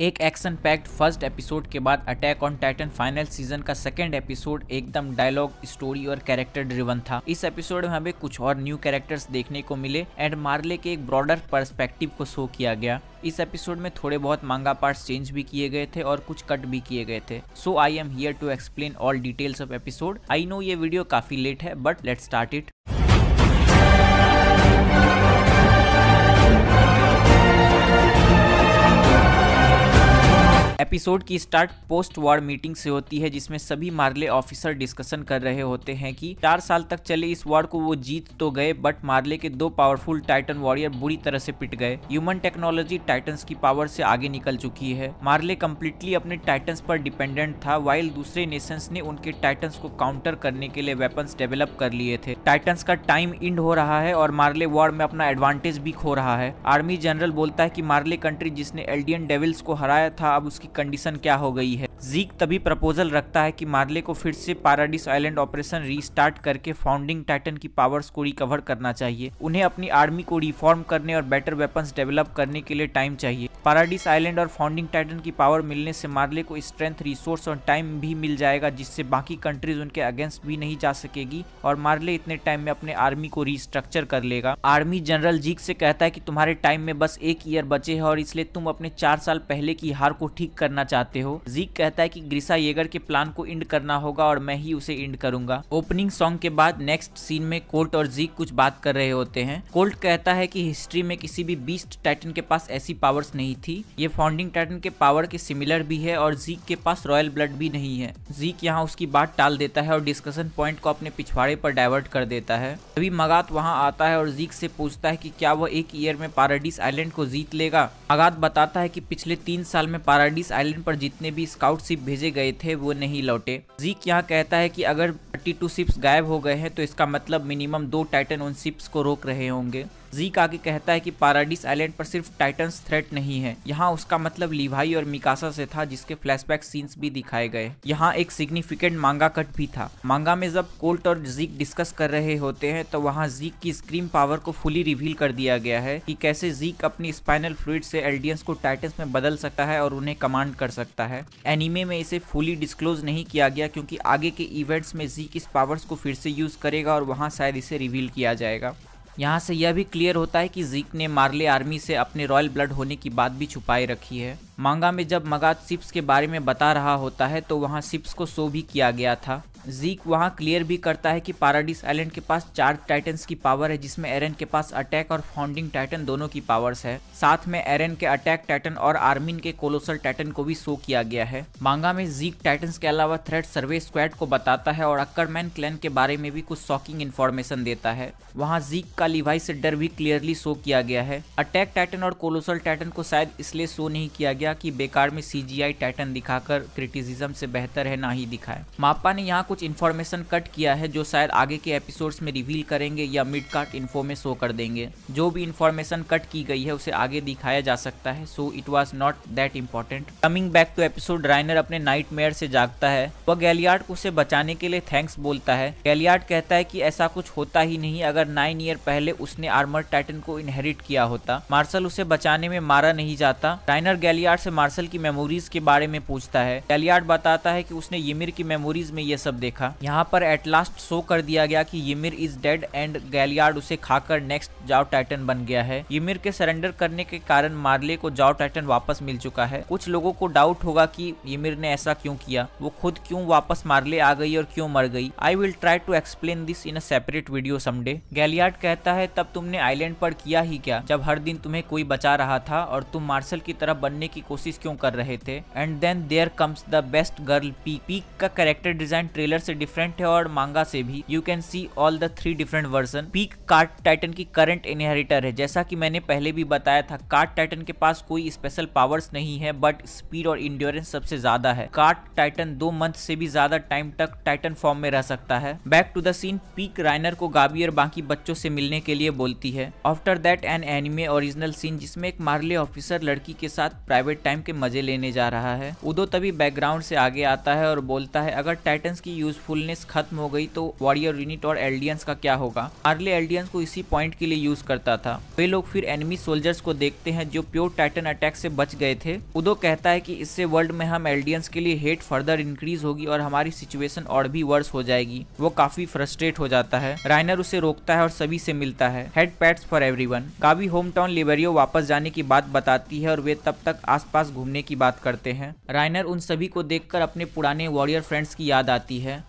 एक action packed first episode के बाद attack on Titan final season का सेकंड एपिसोड एकदम डायलॉग, स्टोरी और कैरेक्टर ड्रिवन था। इस एपिसोड में हमें कुछ और न्यू कैरेक्टर्स देखने को मिले एंड मार्ले के एक ब्रॉडर पर्सपेक्टिव को शो किया गया। इस एपिसोड में थोड़े बहुत मांगा पार्ट्स चेंज भी किए गए थे और कुछ कट भी किए गए थे। So I am here to explain all details of episode. I know ये वीडियो काफी लेट है but let's start it. Episode की स्टार्ट पोस्ट वॉर मीटिंग से होती है जिसमें सभी मार्ले ऑफिसर डिस्कशन कर रहे होते हैं कि 4 साल तक चले इस वॉर को वो जीत तो गए बट मार्ले के 2 पावरफुल टाइटन वॉरियर बुरी तरह से पिट गए। ह्यूमन टेक्नोलॉजी टाइटन्स की पावर से आगे निकल चुकी है। मार्ले कम्प्लीटली अपने टाइटन्स पर डिपेंडेंट था वाइल दूसरे नेशंस ने उनके टाइटन्स को काउंटर करने के लिए वेपन्स डेवलप कर लिए थे। टाइटन्स का टाइम इंड हो रहा है और मार्ले वॉर में अपना एडवांटेज भी खो रहा है। आर्मी जनरल बोलता है कि मार्ले कंट्री जिसने एल्डियन डेविल्स को हराया था अब उसकी कंडीशन क्या हो गई है। जीक तभी प्रपोजल रखता है कि मार्ले को फिर से पैराडाइस आइलैंड ऑपरेशन रीस्टार्ट करके फाउंडिंग टाइटन की पावर्स को रिकवर करना चाहिए। उन्हें अपनी आर्मी को रिफॉर्म करने और बेटर वेपन्स डेवलप करने के लिए टाइम चाहिए। पैराडाइस आइलैंड और फाउंडिंग टाइटन की पावर मिलने से मार्ले को स्ट्रेंथ, रिसोर्स और टाइम भी मिल जाएगा जिससे बाकी कंट्रीज उनके अगेंस्ट भी नहीं जा सकेगी और मार्ले इतने टाइम में अपने आर्मी को रिस्ट्रक्चर कर लेगा। आर्मी जनरल जीक से कहता है कि तुम्हारे टाइम में बस 1 ईयर बचे है और इसलिए तुम अपने 4 साल पहले की हार को ठीक करना चाहते हो। जीक कहता है कि ग्रिसा येगर के प्लान को इंड करना होगा और मैं ही उसे इंड करूंगा। ओपनिंग सॉन्ग के बाद नेक्स्ट सीन में कोल्ट और जीक कुछ बात कर रहे होते हैं। कोल्ट कहता है कि हिस्ट्री में किसी भी बीस्ट टाइटन के पास ऐसी पावर्स नहीं थी। ये फाउंडिंग टाइटन के पावर के सिमिलर भी है और जीक के पास रॉयल ब्लड भी नहीं है। जीक यहाँ उसकी बात टाल देता है और डिस्कशन पॉइंट को अपने पिछवाड़े पर डाइवर्ट कर देता है। तभी मगात वहाँ आता है और जीक से पूछता है कि क्या वह 1 ईयर में पैराडाइस आइलैंड को जीत लेगा। मगात बताता है कि पिछले 3 साल में पैराडाइस आइलैंड पर जितने भी स्काउट शिप भेजे गए थे वो नहीं लौटे। जीक यहाँ कहता है कि अगर 32 शिप्स गायब हो गए हैं तो इसका मतलब मिनिमम 2 टाइटन उन शिप्स को रोक रहे होंगे। जीक आगे कहता है कि पैराडाइस आइलैंड पर सिर्फ टाइटन्स थ्रेट नहीं है, यहाँ उसका मतलब लीवाई और मिकासा से था जिसके फ्लैशबैक सीन्स भी दिखाए गए। यहाँ एक सिग्निफिकेंट मांगा कट भी था। मांगा में जब कोल्ट और जीक डिस्कस कर रहे होते हैं तो वहाँ जीक की स्क्रीम पावर को फुली रिवील कर दिया गया है कि कैसे जीक अपनी स्पाइनल फ्लूइड से एल्डियंस को टाइटन्स में बदल सकता है और उन्हें कमांड कर सकता है। एनीमे में इसे फुली डिस्क्लोज नहीं किया गया क्योंकि आगे के इवेंट्स में जीक इस पावर्स को फिर से यूज करेगा और वहाँ शायद इसे रिवील किया जाएगा। यहाँ से यह भी क्लियर होता है कि जीक ने मार्ले आर्मी से अपने रॉयल ब्लड होने की बात भी छुपाए रखी है। मांगा में जब मगात शिप्स के बारे में बता रहा होता है तो वहाँ शिप्स को शो भी किया गया था। जीक वहाँ क्लियर भी करता है कि पैराडाइस आइलैंड के पास 4 टाइटन्स की पावर है जिसमें एरन के पास अटैक और फाउंडिंग टाइटन दोनों की पावर्स है। साथ में एरन के अटैक टाइटन और आर्मिन के कोलोसल टाइटन को भी शो किया गया है। मांगा में जीक टाइटन्स के अलावा थ्रेड सर्वे स्क्वाड को बताता है और अक्करमैन क्लैन के बारे में भी कुछ शॉकिंग इन्फॉर्मेशन देता है। वहाँ जीक का लीवाई से डर भी क्लियरली शो किया गया है। अटैक टाइटन और कोलोसल टाइटन को शायद इसलिए शो नहीं किया गया कि बेकार में CGI टाइटन दिखाकर क्रिटिसिज्म से बेहतर है ना ही दिखाए। माप्पा ने यहाँ कुछ इन्फॉर्मेशन कट किया है जो शायद आगे के एपिसोड्स में रिवील करेंगे या मिड कार्ट इन्फो में शो कर देंगे। जो भी इन्फॉर्मेशन कट की गई है उसे आगे दिखाया जा सकता है, so it was not that important. Coming back to episode, Reiner अपने नाइटमेयर से जागता है। वह गैलियार्ड को उसे बचाने के लिए थैंक्स बोलता है। गैलियार्ड कहता है कि ऐसा कुछ होता ही नहीं, अगर 9 ईयर पहले उसने आर्मर टाइटन को इनहेरिट किया होता मार्शल उसे बचाने में मारा नहीं जाता। राइनर गैलियार्ड से मार्शल की मेमोरीज के बारे में पूछता है। गैलियार्ड बताता है कि उसने ymir की मेमोरीज में ये सब देखा। यहाँ पर एट लास्ट शो कर दिया गया कि ymir इज डेड एंड गैलियार्ड उसे खाकर नेक्स्ट जाओ टाइटन बन गया है। ymir के सरेंडर करने के कारण मार्ले को जाओ टाइटन वापस मिल चुका है। कुछ लोगों को डाउट होगा कि ymir ने ऐसा क्यों किया, वो खुद क्यों वापस मार्ले आ गई और क्यों मर गई। I will try to explain this in a separate video someday. Galliard कहता है तब तुमने आइलैंड पर किया ही क्या जब हर दिन तुम्हें कोई बचा रहा था और तुम मार्शल की तरफ बनने की कोशिश क्यों कर रहे थे। And then there comes the best girl Pieck. Pieck का कैरेक्टर डिजाइन ट्रेलर से डिफरेंट है और मांगा से भी। You can see all the 3 different version. Pieck cart titan की करंट इनहेरिटर है। जैसा कि मैंने पहले भी बताया था, कार्ट टाइटन के पास कोई स्पेशल पावर्स नहीं है बट स्पीड और इंड्योरेंस सबसे ज्यादा है। कार्ट टाइटन 2 मंथ से भी ज्यादा टाइम तक टाइटन फॉर्म में रह सकता है। Back to the scene, Pieck Reiner को गाबी और बाकी बच्चों से मिलने के लिए बोलती है। After that an anime original scene जिसमें एक मार्ले ऑफिसर लड़की के साथ प्राइवेट टाइम के मजे लेने जा रहा है। उदो तभी बैकग्राउंड से आगे आता है और बोलता है अगर टाइटन्स की यूजफुलनेस खत्म हो गई तो वॉरियर यूनिट और एल्डियंस का क्या होगा। मार्ले एल्डियंस को इसी पॉइंट के लिए यूज करता था। वे लोग फिर एनिमी सोल्जर्स को देखते हैं जो प्योर टाइटन अटैक से बच गए थे। उदो कहता है कि इससे वर्ल्ड में हम एल्डियंस के लिए हेट फर्दर इंक्रीज होगी और हमारी सिचुएशन और भी वर्स हो जाएगी। वो काफी फ्रस्ट्रेट हो जाता है। राइनर उसे रोकता है और सभी से मिलता है। Head pets for everyone. गाबी होम टाउन लिबेरियो वापस जाने की बात बताती है और वे तब तक आसपास घूमने की बात करते हैं। राइनर उन सभी को देखकर अपने पुराने वॉरियर फ्रेंड्स की याद आती है।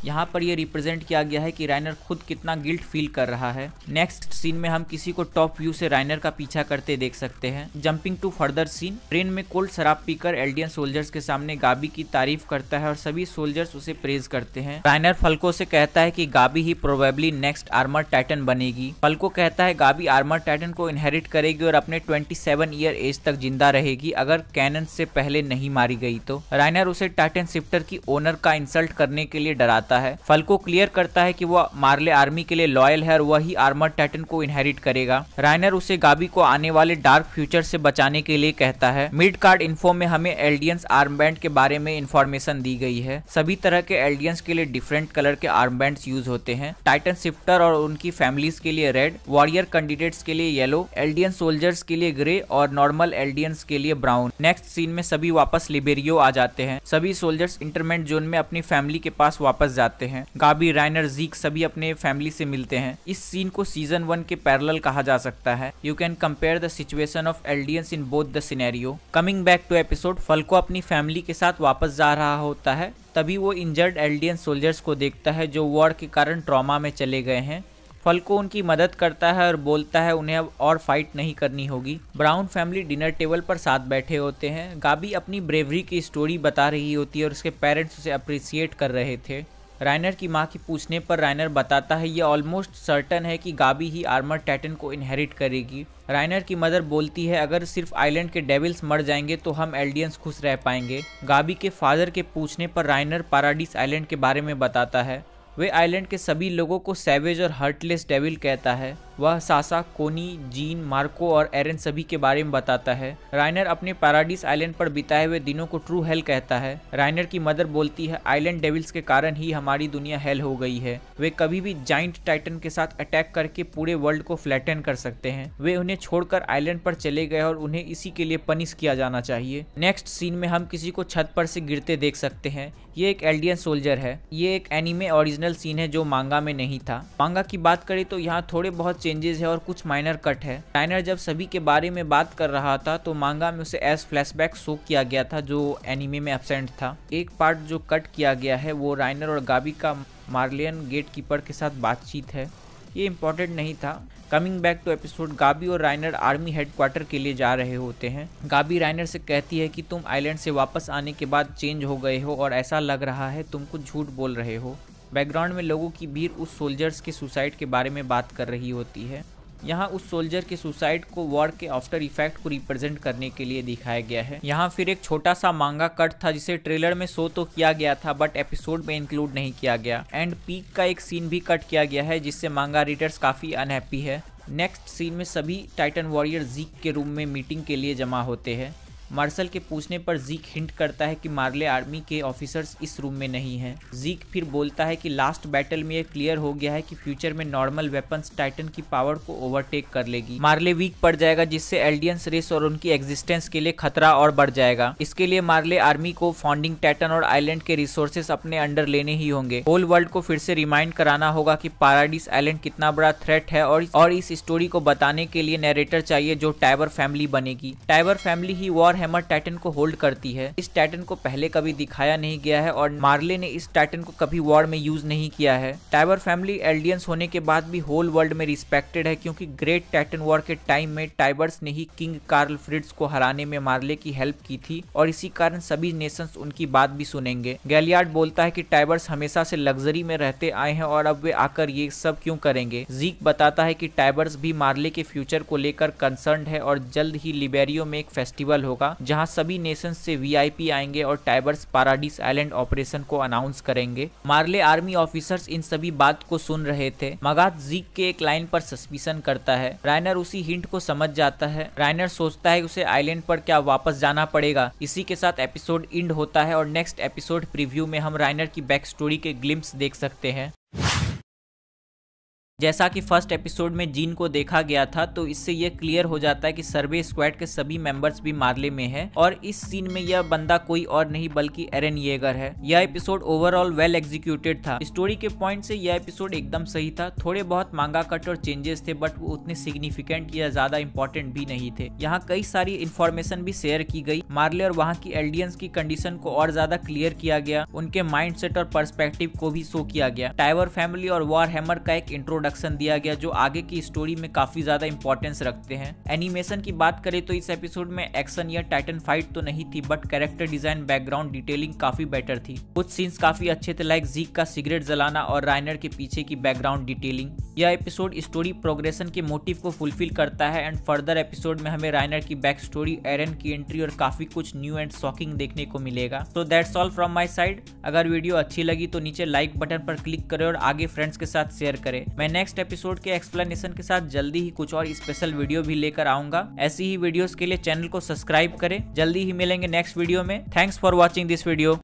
यहाँ पर ये रिप्रेजेंट किया गया है कि राइनर खुद कितना गिल्ट फील कर रहा है। नेक्स्ट सीन में हम किसी को टॉप व्यू से राइनर का पीछा करते देख सकते हैं। Jumping to further scene, train में कोल्ड शराब पीकर एल्डियन सोल्जर्स के सामने गाबी की तारीफ करता है और सभी सोल्जर्स उसे प्रेज करते हैं। राइनर फल्को से कहता है कि गाबी he probably next armour Titan बनेगी। फल्को कहता है गाबी आर्मर टाइटन को इनहेरिट करेगी और अपने 27 ईयर एज तक जिंदा रहेगी अगर कैनन से पहले नहीं मारी गई तो। राइनर उसे टाइटन शिफ्टर की ओनर का इंसल्ट करने के लिए डराता है। फल्को क्लियर करता है कि वह मार्ले आर्मी के लिए लॉयल है और वही आर्मर टाइटन को इनहेरिट करेगा। राइनर उसे गाबी को आने वाले डार्क फ्यूचर से बचाने के लिए कहता है। मिड कार्ड इन्फो में हमें एल्डियंस आर्मबैंड के बारे में इंफॉर्मेशन दी गई है। सभी तरह के एल्डियंस के लिए डिफरेंट कलर के आर्मबैंड्स यूज होते हैं। टाइटन शिफ्टर और उनकी फैमिलीज के लिए रेड, वॉरियर कैंडिडेट्स के लिए येलो, एल्डियन सोल्जर्स के लिए ग्रे और नॉर्मल एल्डियंस के लिए ब्राउन। नेक्स्ट सीन में सभी वापस लिबेरियो आ जाते हैं। सभी सोल्जर्स इंटरमेंट जोन में अपनी फैमिली के पास वापस जाते हैं। गाबी, राइनर, जीक सभी अपने फैमिली से मिलते हैं। इस सीन को सीजन 1 के पैरेलल कहा जा सकता है। You can compare the situation of Eldians in both the scenario. Coming back to episode, Falco अपनी फैमिली के साथ वापस जा रहा होता है। तभी वो इंजर्ड एल्डियन सोल्जर्स को देखता है जो वॉर के कारण ट्रॉमा में चले गए हैं। फल्को उनकी मदद करता है और बोलता है उन्हें अब और फाइट नहीं करनी होगी। ब्राउन फैमिली डिनर टेबल पर साथ बैठे होते हैं। गाबी अपनी ब्रेवरी की स्टोरी बता रही होती है और उसके पेरेंट्स उसे अप्रिशिएट कर रहे थे। राइनर की मां की पूछने पर राइनर बताता है ये ऑलमोस्ट सर्टन है कि गाबी ही आर्मर टाइटन को इनहेरिट करेगी। राइनर की मदर बोलती है अगर सिर्फ आइलैंड के डेविल्स मर जाएंगे तो हम एल्डियंस खुश रह पाएंगे। गाबी के फादर के पूछने पर राइनर पाराडीस आइलैंड के बारे में बताता है। वे आइलैंड के सभी लोगों को सैवेज और हर्टलेस डेविल कहता है। वह सासा, कोनी, जीन, मार्को और एरन सभी के बारे में बताता है। राइनर अपने पैराडाइस आइलैंड पर बिताए हुए दिनों को ट्रू हेल कहता है। राइनर की मदर बोलती है आइलैंड डेविल्स के कारण ही हमारी दुनिया हेल हो गई है। वे कभी भी जाइंट टाइटन के साथ अटैक करके पूरे वर्ल्ड को फ्लैटन कर सकते हैं। वे उन्हें छोड़कर आइलैंड पर चले गए और उन्हें इसी के लिए पनिश किया जाना चाहिए। नेक्स्ट सीन में हम किसी को छत पर से गिरते देख सकते हैं। ये एक एल्डियन सोल्जर है। ये एक एनीमे ओरिजिनल सीन है जो मांगा में नहीं था। मांगा की बात करें तो यहाँ थोड़े बहुत चेंजेस है और कुछ माइनर कट है। राइनर जब सभी के बारे में बात कर रहा था तो मांगा में उसे एज फ्लैशबैक शो किया गया था जो एनीमे में एब्सेंट था। एक पार्ट जो कट किया गया है वो राइनर और गाबी का मार्लियन गेट कीपर के साथ बातचीत है। ये इम्पोर्टेंट नहीं था। कमिंग बैक टू एपिसोड, गाबी और राइनर आर्मी हेडक्वार्टर के लिए जा रहे होते हैं। गाबी राइनर से कहती है कि तुम आइलैंड से वापस आने के बाद चेंज हो गए हो और ऐसा लग रहा है तुम कुछ झूठ बोल रहे हो। बैकग्राउंड में लोगों की भीड़ उस सोल्जर्स के सुसाइड के बारे में बात कर रही होती है। यहाँ उस सोल्जर के सुसाइड को वॉर के आफ्टर इफेक्ट को रिप्रेजेंट करने के लिए दिखाया गया है। यहाँ फिर एक छोटा सा मांगा कट था जिसे ट्रेलर में शो तो किया गया था बट एपिसोड में इंक्लूड नहीं किया गया। एंड पीक का एक सीन भी कट किया गया है जिससे मांगा रीडर्स काफी अनहैप्पी है। नेक्स्ट सीन में सभी टाइटन वॉरियर जीक के रूम में मीटिंग के लिए जमा होते हैं। मार्शल के पूछने पर जीक हिंट करता है कि मार्ले आर्मी के ऑफिसर्स इस रूम में नहीं हैं। जीक फिर बोलता है कि लास्ट बैटल में ये क्लियर हो गया है कि फ्यूचर में नॉर्मल वेपन्स टाइटन की पावर को ओवरटेक कर लेगी। मार्ले वीक पड़ जाएगा जिससे एल्डियंस रेस और उनकी एग्जिस्टेंस के लिए खतरा और बढ़ जाएगा। इसके लिए मार्ले आर्मी को फाउंडिंग टाइटन और आइलैंड के रिसोर्सेस अपने अंडर लेने ही होंगे। होल वर्ल्ड को फिर से रिमाइंड कराना होगा कि पैराडाइस आइलैंड कितना बड़ा थ्रेट है और इस स्टोरी को बताने के लिए नैरेटर चाहिए जो टाइबर फैमिली बनेगी। टाइबर फैमिली ही वॉर हैमर टाइटन को होल्ड करती है। इस टाइटन को पहले कभी दिखाया नहीं गया है और मार्ले ने इस टाइटन को कभी वॉर में यूज नहीं किया है। टाइबर फैमिली एल्डियंस होने के बाद भी होल वर्ल्ड में रिस्पेक्टेड है क्योंकि ग्रेट टाइटन वॉर के टाइम में टाइबर्स ने ही किंग कार्ल फ्रिट्ज को हराने में मार्ले की हेल्प की थी और इसी कारण सभी नेशंस उनकी बात भी सुनेंगे। गैलियार्ड बोलता है कि टाइबर्स हमेशा से लग्जरी में रहते आए हैं और अब वे आकर ये सब क्यों करेंगे। जीक बताता है कि टाइबर्स भी मार्ले के फ्यूचर को लेकर कंसर्न्ड है और जल्द ही लिबेरियो में एक फेस्टिवल होगा होगा जहां सभी नेशंस से वीआईपी आएंगे और टाइबर्स पैराडाइज आइलैंड ऑपरेशन को अनाउंस करेंगे। मार्ले आर्मी ऑफिसर्स इन सभी बात को सुन रहे थे। मगाथ जीक के एक लाइन पर सस्पिशन करता है। राइनर उसी हिंट को समझ जाता है। राइनर सोचता है उसे आइलैंड पर क्या वापस जाना पड़ेगा। इसी के साथ एपिसोड एंड होता है और नेक्स्ट एपिसोड प्रीव्यू में हम राइनर की बैक स्टोरी के ग्लिम्स देख सकते हैं। जैसा कि फर्स्ट एपिसोड में जीन को देखा गया था, तो इससे यह क्लियर हो जाता है कि सर्वे स्क्वाड के सभी मेंबर्स भी मार्ले में हैं और इस सीन में यह बंदा कोई और नहीं बल्कि एरन येगर है। यह एपिसोड ओवरऑल वेल एग्जीक्यूटेड था। स्टोरी के पॉइंट से यह एपिसोड एकदम सही था। थोड़े बहुत मांगा कट और चेंजेस थे, बट वो उतने सिग्निफिकेंट या ज्यादा इंपॉर्टेंट भी नहीं थे। यहाँ कई सारी इन्फॉर्मेशन भी शेयर की गई। मार्ले और वहाँ की एल्डियंस की कंडीशन को और ज्यादा क्लियर किया गया। उनके माइंडसेट और पर्सपेक्टिव को भी शो किया गया। टाइबर फैमिली और वॉर हैमर का एक इंट्रोडक्शन दिया गया जो आगे की स्टोरी में काफी ज्यादा इंपॉर्टेंस रखते हैं। एनिमेशन की बात करें तो इस एपिसोड में एक्शन या टाइटन फाइट तो नहीं थी, but character design, background detailing काफी बेटर थी। कुछ सीन्स काफी अच्छे थे, लाइक जीक का सिगरेट जलाना और राइनर के पीछे की बैकग्राउंड डिटेलिंग। यह एपिसोड स्टोरी प्रोग्रेशन के मोटिव को फुलफिल करता है एंड फर्दर एपिसोड में हमें राइनर की बैक स्टोरी, एरन की एंट्री और काफी कुछ न्यू एंड शॉकिंग देखने को मिलेगा। तो that's all from my side. अगर वीडियो अच्छी लगी तो नीचे लाइक बटन पर क्लिक करें और आगे फ्रेंड्स के साथ शेयर करें। मैं नेक्स्ट एपिसोड के एक्सप्लेनेशन के साथ जल्दी ही कुछ और स्पेशल वीडियो भी लेकर आऊंगा। ऐसी ही वीडियोस के लिए चैनल को सब्सक्राइब करें। जल्दी ही मिलेंगे नेक्स्ट वीडियो में। Thanks for watching this video.